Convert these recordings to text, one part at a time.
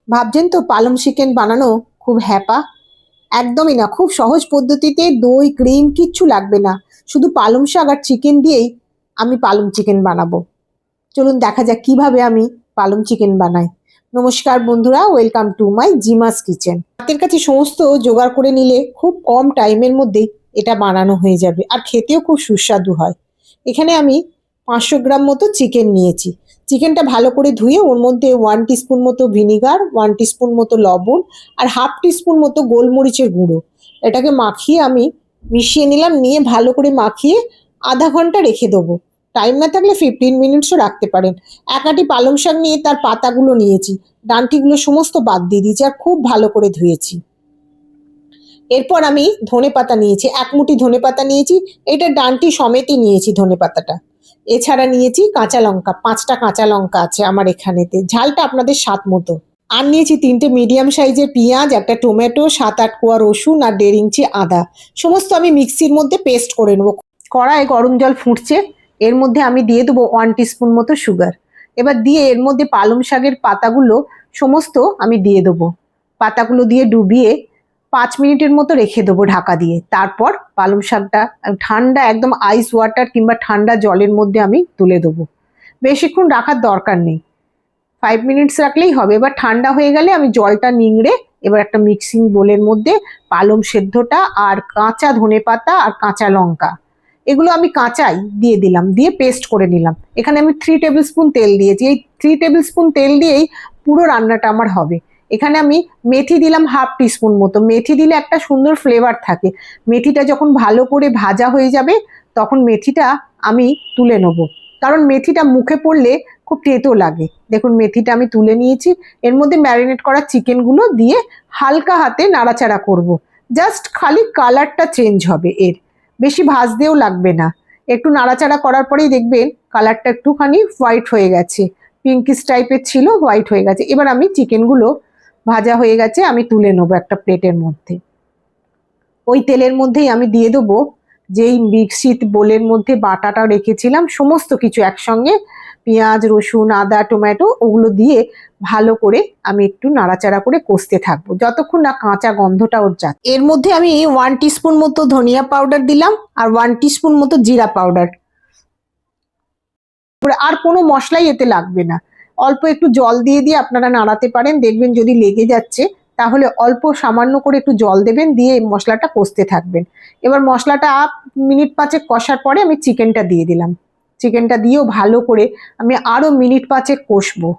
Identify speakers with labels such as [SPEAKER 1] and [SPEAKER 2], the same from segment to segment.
[SPEAKER 1] ভাবছেন তো পালং চিকেন বানানো খুব হ্যাপা? একদমই না, খুব সহজ পদ্ধতিতে, দই ক্রিম কিচ্ছু লাগবে না, শুধু পালং শাক আর চিকেন দিয়েই আমি পালং চিকেন বানাবো। চলুন দেখা যাক কিভাবে আমি পালং চিকেন বানাই। নমস্কার বন্ধুরা, ওয়েলকাম টু মাই জিমাস কিচেন। হাতের কাছে সমস্ত জোগাড় করে নিলে খুব কম টাইমের মধ্যেই এটা বানানো হয়ে যাবে, আর খেতেও খুব সুস্বাদু হয়। এখানে আমি 500 গ্রাম মতো চিকেন নিয়েছি। চিকেনটা ভালো করে ধুয়ে ওর মধ্যে 1 টিস্পুন মতো ভিনিগার, 1 টিস্পুন মতো লবণ আর হাফ টিস্পুন মতো গোলমরিচের গুঁড়ো এটাকে মাখিয়ে আমি মিশিয়ে নিলাম। নিয়ে ভালো করে মাখিয়ে আধা ঘন্টা রেখে দেবো। টাইম না থাকলে 15 মিনিটসও রাখতে পারেন। এক আটি পালং শাক নিয়ে তার পাতাগুলো নিয়েছি, ডাঁটিগুলো সমস্ত বাদ দিয়ে দিয়েছি আর খুব ভালো করে ধুয়েছি। এরপর আমি ধনেপাতা নিয়েছি, 1 মুঠি ধনেপাতা নিয়েছি, এটা ডাঁটি সমেতই নিয়েছি ধনেপাতাটা। এছাড়া নিয়েছি কাঁচা লঙ্কা, 5টা কাঁচা লঙ্কা আছে আমার এখানেতে, ঝালটা আপনাদের স্বাদ মতো। আর নিয়েছি 3টে মিডিয়াম সাইজের পেঁয়াজ, একটা টমেটো, 7-8 কোয়া রসুন আর 1.5 ইঞ্চি আদা। সমস্ত আমি মিক্সির মধ্যে পেস্ট করে নেবো। কড়ায় গরম জল ফুটছে, এর মধ্যে আমি দিয়ে দেবো 1 টিস্পুন মতো সুগার। এবার দিয়ে এর মধ্যে পালং শাকের পাতাগুলো সমস্ত আমি দিয়ে দেবো। পাতাগুলো দিয়ে ডুবিয়ে 5 মিনিটের মতো রেখে দেবো ঢাকা দিয়ে। তারপর পালং শাকটা ঠান্ডা একদম আইস ওয়াটার কিংবা ঠান্ডা জলের মধ্যে আমি তুলে দেবো। বেশিক্ষণ রাখার দরকার নেই, 5 মিনিটস রাখলেই হবে। এবার ঠান্ডা হয়ে গেলে আমি জলটা নিংড়ে এবার একটা মিক্সিং বোলের মধ্যে পালং সেদ্ধটা আর কাঁচা ধনেপাতা আর কাঁচা লঙ্কা এগুলো আমি কাঁচাই দিয়ে দিলাম, দিয়ে পেস্ট করে নিলাম। এখানে আমি 3 টেবিল স্পুন তেল দিয়েছি, এই 3 টেবিল স্পুন তেল দিয়েই পুরো রান্নাটা আমার হবে। এখানে আমি মেথি দিলাম হাফ টিস্পুন মতো, মেথি দিলে একটা সুন্দর ফ্লেভার থাকে। মেথিটা যখন ভালো করে ভাজা হয়ে যাবে তখন মেথিটা আমি তুলে নেবো, কারণ মেথিটা মুখে পড়লে খুব তেতো লাগে। দেখুন মেথিটা আমি তুলে নিয়েছি। এর মধ্যে ম্যারিনেট করা চিকেনগুলো দিয়ে হালকা হাতে নাড়াচাড়া করব। জাস্ট খালি কালারটা চেঞ্জ হবে, এর বেশি ভাজতেও লাগবে না। একটু নাড়াচাড়া করার পরেই দেখবেন কালারটা একটুখানি হোয়াইট হয়ে গেছে, পিঙ্কিশ টাইপের ছিল, হোয়াইট হয়ে গেছে। এবার আমি চিকেনগুলো ভাজা হয়ে গেছে, আমি তুলে নেবো একটা প্লেটের মধ্যে। ওই তেলের মধ্যেই আমি দিয়ে দেবো যেই মিক্সির বোলের মধ্যে বাটাটা রেখেছিলাম, সমস্ত কিছু একসঙ্গে, পেঁয়াজ রসুন আদা টমেটো ওগুলো দিয়ে ভালো করে আমি একটু নাড়াচাড়া করে কষতে থাকবো যতক্ষণ না কাঁচা গন্ধটা ওর যাচ্ছে। এর মধ্যে আমি 1 টিস্পুন মতো ধনিয়া পাউডার দিলাম আর 1 টিস্পুন মতো জিরা পাউডার। আর কোনো মশলাই এতে লাগবে না, অল্প একটু জল দিয়ে দিয়ে আপনারা নাড়াতে পারেন। দেখবেন যদি লেগে যাচ্ছে তাহলে অল্প সামান্য করে একটু জল দেবেন, দিয়ে মশলাটা কষতে থাকবেন। এবার মশলাটা মিনিট 5 কষার পরে আমি চিকেনটা দিয়ে দিলাম। চিকেনটা দিয়েও ভালো করে আমি আরো মিনিট 5 কষবো।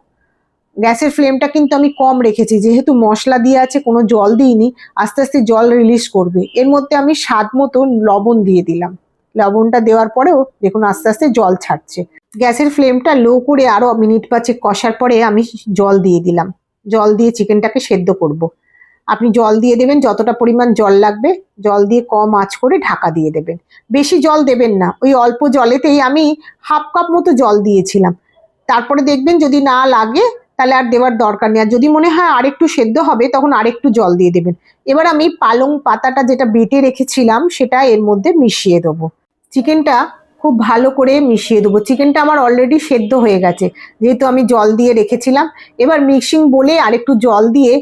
[SPEAKER 1] গ্যাসের ফ্লেমটা কিন্তু আমি কম রেখেছি, যেহেতু মশলা দিয়ে আছে, কোনো জল দিইনি, আস্তে আস্তে জল রিলিজ করবে। এর মধ্যে আমি স্বাদ মতো লবণ দিয়ে দিলাম। লবণটা দেওয়ার পরেও দেখুন আস্তে আস্তে জল ছাড়ছে। গ্যাসের ফ্লেমটা লো করে আরো মিনিট 5 কষার পরে আমি জল দিয়ে দিলাম। জল দিয়ে চিকেনটাকে সেদ্ধ করব। আপনি জল দিয়ে দেবেন যতটা পরিমাণ জল লাগবে, জল দিয়ে কম আঁচ করে ঢাকা দিয়ে দেবেন। বেশি জল দেবেন না, ওই অল্প জলেতেই আমি হাফ কাপ মতো জল দিয়েছিলাম। তারপরে দেখবেন যদি না লাগে তাহলে আর দেওয়ার দরকার নেই, আর যদি মনে হয় আরেকটু সেদ্ধ হবে তখন আরেকটু জল দিয়ে দেবেন। এবার আমি পালং পাতাটা যেটা বেটে রেখেছিলাম সেটা এর মধ্যে মিশিয়ে দেবো। চিকেনটা খুব ভালো করে মিশিয়ে দেবো। চিকেনটা আমার অলরেডি সেদ্ধ হয়ে গেছে, যেহেতু আমি জল দিয়ে রেখেছিলাম। এবার মিক্সিং বলে আরেকটু জল দিয়ে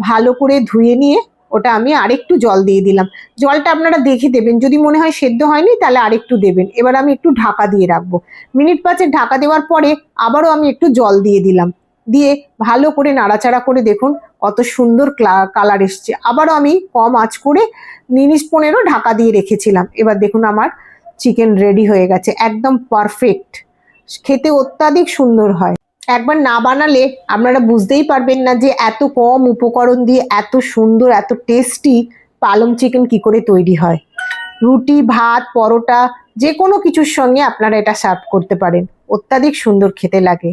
[SPEAKER 1] ভালো করে ধুয়ে নিয়ে ওটা আমি আরেকটু জল দিয়ে দিলাম। জলটা আপনারা দেখে দেবেন, যদি মনে হয় সেদ্ধ হয়নি তাহলে আরেকটু দেবেন। এবার আমি একটু ঢাকা দিয়ে রাখবো। মিনিট 5 ঢাকা দেওয়ার পরে আবারও আমি একটু জল দিয়ে দিলাম, দিয়ে ভালো করে নাড়াচাড়া করে দেখুন কত সুন্দর কালার এসছে। আবারও আমি কম আঁচ করে মিনিট 15 ঢাকা দিয়ে রেখেছিলাম। এবার দেখুন আমার চিকেন রেডি হয়ে গেছে, একদম পারফেক্ট, খেতে অত্যাধিক সুন্দর হয়। একবার না বানালে আপনারা বুঝতেই পারবেন না যে এত কম উপকরণ দিয়ে এত সুন্দর এত টেস্টি পালং চিকেন কি করে তৈরি হয়। রুটি ভাত পরোটা যে কোনো কিছুর সঙ্গে আপনারা এটা সার্ভ করতে পারেন, অত্যাধিক সুন্দর খেতে লাগে।